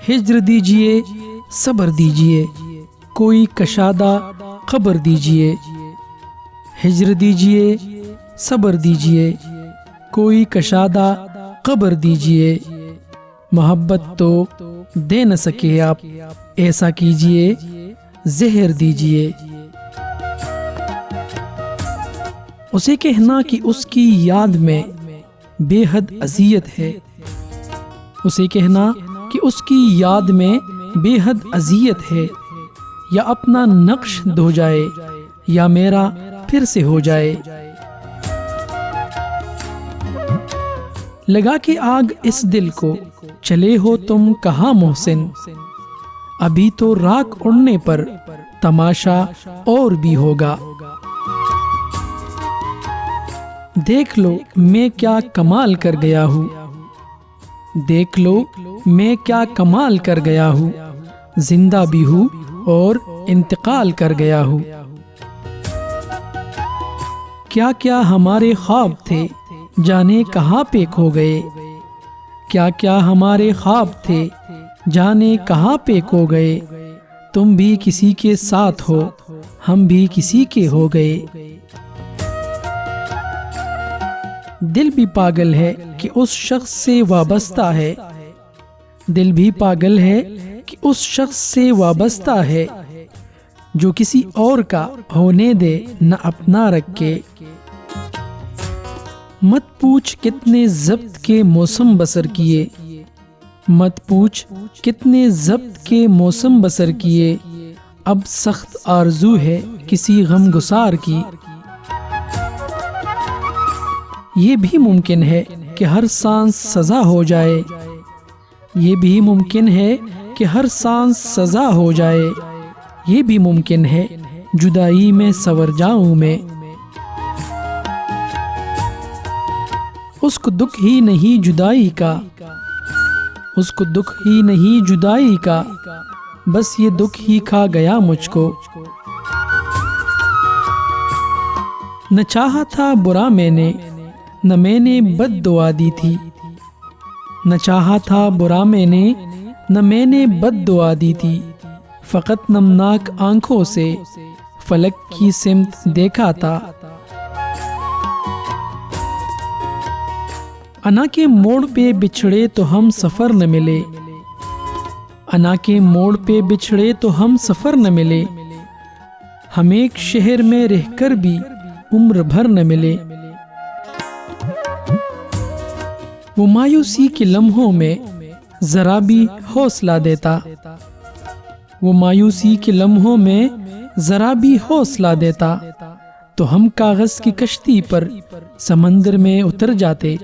ہجر دیجئے صبر دیجئے کوئی کشادہ خبر دیجئے، ہجر دیجئے صبر دیجئے کوئی کشادہ خبر دیجئے، محبت تو دے نہ سکے آپ ایسا کیجئے زہر دیجئے۔ اسے کہنا کہ اس کی یاد میں بے حد اذیت ہے، اسے کہنا کہ اس کی یاد میں بے حد اذیت ہے، یا اپنا نقش دھو جائے یا میرا پھر سے ہو جائے۔ لگا کے آگ اس دل کو چلے ہو تم کہاں محسن، ابھی تو راکھ اڑنے پر تماشا اور بھی ہوگا۔ دیکھ لو میں کیا کمال کر گیا ہوں، دیکھ لو میں کیا کمال کر گیا ہوں، زندہ بھی ہوں اور انتقال کر گیا ہوں۔ کیا کیا ہمارے خواب تھے جانے کہاں پہ کھو گئے، کیا کیا ہمارے خواب تھے جانے کہاں پہ کھو گئے، تم بھی کسی کے ساتھ ہو ہم بھی کسی کے ہو گئے۔ دل بھی پاگل ہے کہ اس شخص سے وابستہ ہے، دل بھی پاگل ہے کہ اس شخص سے وابستہ ہے، جو کسی اور کا ہونے دے نہ اپنا رکھے۔ مت پوچھ کتنے ضبط کے موسم بسر کیے، مت پوچھ کتنے ضبط کے موسم بسر کیے، اب سخت آرزو ہے کسی غم گسار کی۔ یہ بھی ممکن ہے کہ ہر سانس سزا ہو جائے، یہ بھی ممکن ہے کہ ہر سانس سزا ہو جائے، یہ بھی ممکن ہے جدائی میں سنور جاؤں میں۔ اس کو دکھ ہی نہیں جدائی کا، اس کو دکھ ہی نہیں جدائی کا، بس یہ دکھ ہی کھا گیا مجھ کو۔ نہ چاہا تھا برا میں نے نہ میں نے بد دعا دی تھی، نہ چاہا تھا برا میں نے نہ میں نے بد دعا دی تھی، فقط نمناک آنکھوں سے فلک کی سمت دیکھا تھا۔ انا کے موڑ پہ بچھڑے تو ہم سفر نہ ملے، انا کے موڑ پہ بچھڑے تو ہم سفر نہ ملے، ہم ایک شہر میں رہ کر بھی عمر بھر نہ ملے۔ وہ مایوسی کے لمحوں میں ذرا بھی حوصلہ دیتا، وہ مایوسی کے لمحوں میں ذرا بھی حوصلہ دیتا، تو ہم کاغذ کی کشتی پر سمندر میں اتر جاتے۔